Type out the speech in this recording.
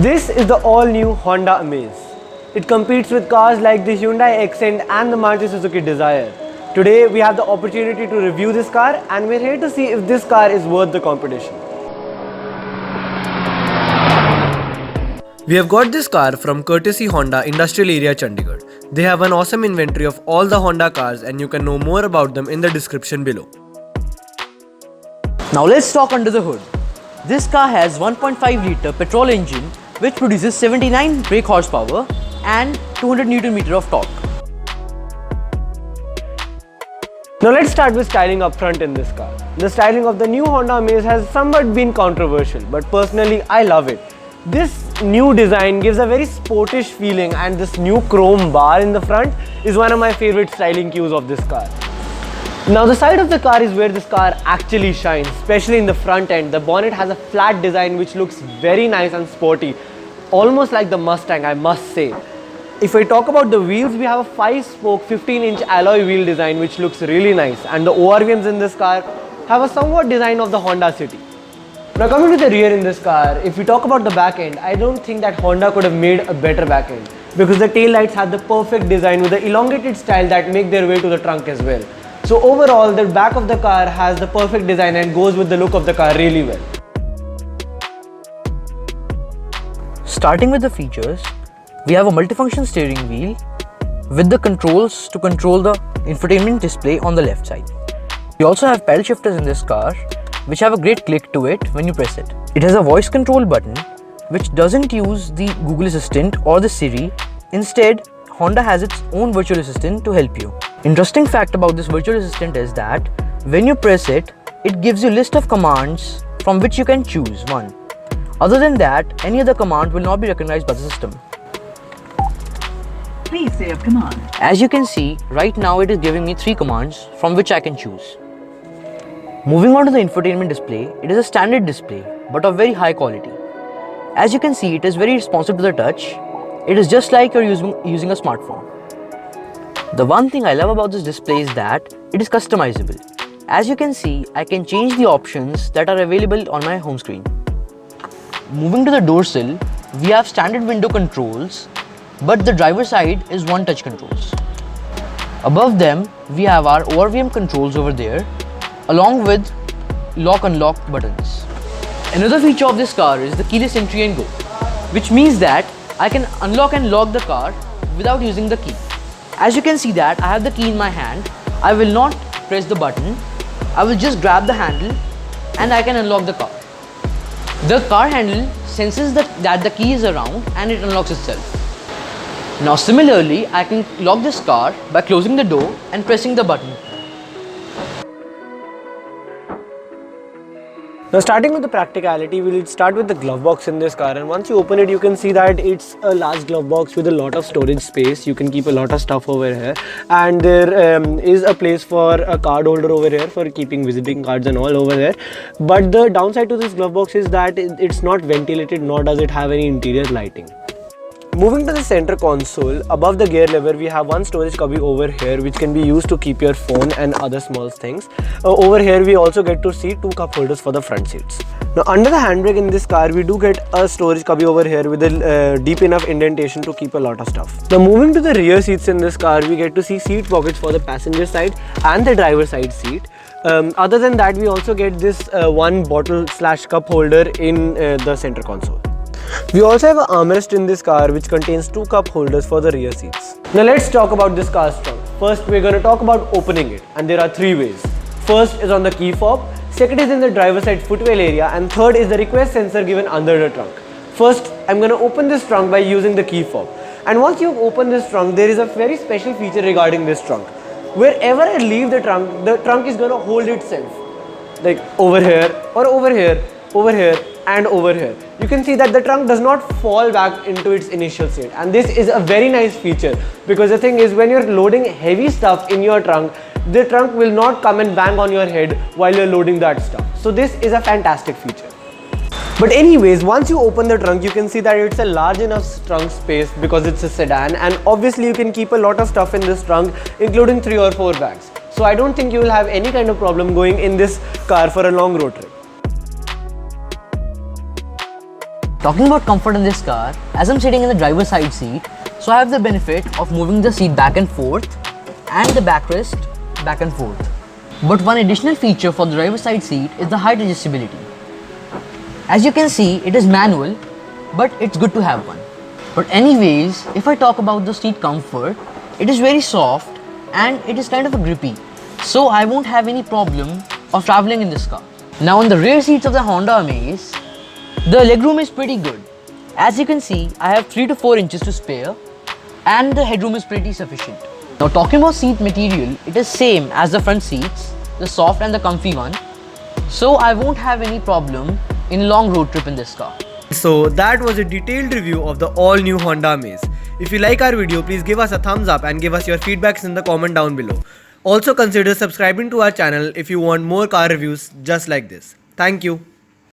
This is the all-new Honda Amaze. It competes with cars like the Hyundai Accent and the Maruti Suzuki Dzire. Today we have the opportunity to review this car and we're here to see if this car is worth the competition. We have got this car from courtesy Honda Industrial Area Chandigarh. They have an awesome inventory of all the Honda cars and you can know more about them in the description below. Now let's talk under the hood. This car has 1.5 litre petrol engine which produces 79 brake horsepower and 200 Nm of torque. Now let's start with styling up front in this car. The styling of the new Honda Amaze has somewhat been controversial, but personally I love it. This new design gives a very sportish feeling and this new chrome bar in the front is one of my favorite styling cues of this car. Now the side of the car is where this car actually shines, especially in the front end. The bonnet has a flat design which looks very nice and sporty, almost like the Mustang, I must say. If I talk about the wheels, we have a 5-spoke 15-inch alloy wheel design which looks really nice, and the ORVMs in this car have a somewhat design of the Honda City. Now coming to the rear in this car, if we talk about the back end, I don't think that Honda could have made a better back end because the tail lights have the perfect design with the elongated style that make their way to the trunk as well. So overall, the back of the car has the perfect design and goes with the look of the car really well. Starting with the features, we have a multifunction steering wheel with the controls to control the infotainment display on the left side. We also have pedal shifters in this car which have a great click to it when you press it. It has a voice control button which doesn't use the Google Assistant or the Siri. Instead, Honda has its own virtual assistant to help you. Interesting fact about this virtual assistant is that when you press it, it gives you a list of commands from which you can choose one. Other than that, any other command will not be recognized by the system. Please say a command. As you can see, right now it is giving me 3 commands from which I can choose. Moving on to the infotainment display, it is a standard display but of very high quality. As you can see, it is very responsive to the touch. It is just like you're using a smartphone. The one thing I love about this display is that it is customizable. As you can see, I can change the options that are available on my home screen. Moving to the door sill, we have standard window controls, but the driver side is one touch controls. Above them, we have our ORVM controls over there, along with lock-unlock buttons. Another feature of this car is the keyless entry and go, which means that I can unlock and lock the car without using the key. As you can see that I have the key in my hand, I will not press the button, I will just grab the handle and I can unlock the car. The car handle senses that the key is around and it unlocks itself. Now similarly, I can lock this car by closing the door and pressing the button. Now starting with the practicality, we'll start with the glove box in this car, and once you open it you can see that it's a large glove box with a lot of storage space. You can keep a lot of stuff over here, and there is a place for a card holder over here for keeping visiting cards and all over there. But the downside to this glove box is that it's not ventilated, nor does it have any interior lighting. Moving to the center console, above the gear lever we have one storage cubby over here which can be used to keep your phone and other small things. Over here we also get to see 2 cup holders for the front seats. Now under the handbrake in this car we do get a storage cubby over here with a deep enough indentation to keep a lot of stuff. Now moving to the rear seats in this car, we get to see seat pockets for the passenger side and the driver side seat. Other than that, we also get this one bottle/cup holder in the center console. We also have an armrest in this car which contains 2 cup holders for the rear seats. Now let's talk about this car's trunk. First we're going to talk about opening it, and there are 3 ways. First is on the key fob, second is in the driver's side footwell area, and third is the request sensor given under the trunk. First, I'm going to open this trunk by using the key fob. And once you've opened this trunk, there is a very special feature regarding this trunk. Wherever I leave the trunk is going to hold itself. Like over here, or over here, over here, and over here. You can see that the trunk does not fall back into its initial state, and this is a very nice feature because the thing is, when you're loading heavy stuff in your trunk, the trunk will not come and bang on your head while you're loading that stuff. So this is a fantastic feature. But anyways, once you open the trunk, you can see that it's a large enough trunk space because it's a sedan, and obviously you can keep a lot of stuff in this trunk, including 3 or 4 bags. So I don't think you will have any kind of problem going in this car for a long road trip. Talking about comfort in this car, as I'm sitting in the driver's side seat, so I have the benefit of moving the seat back and forth and the backrest back and forth. But one additional feature for the driver's side seat is the height adjustability. As you can see, it is manual, but it's good to have one. But anyways, if I talk about the seat comfort, it is very soft and it is kind of a grippy. So I won't have any problem of traveling in this car. Now on the rear seats of the Honda Amaze, the legroom is pretty good. As you can see, I have 3 to 4 inches to spare and the headroom is pretty sufficient. Now talking about seat material, it is same as the front seats, the soft and the comfy one. So I won't have any problem in long road trip in this car. So that was a detailed review of the all new Honda Amaze. If you like our video, please give us a thumbs up and give us your feedbacks in the comment down below. Also consider subscribing to our channel if you want more car reviews just like this. Thank you.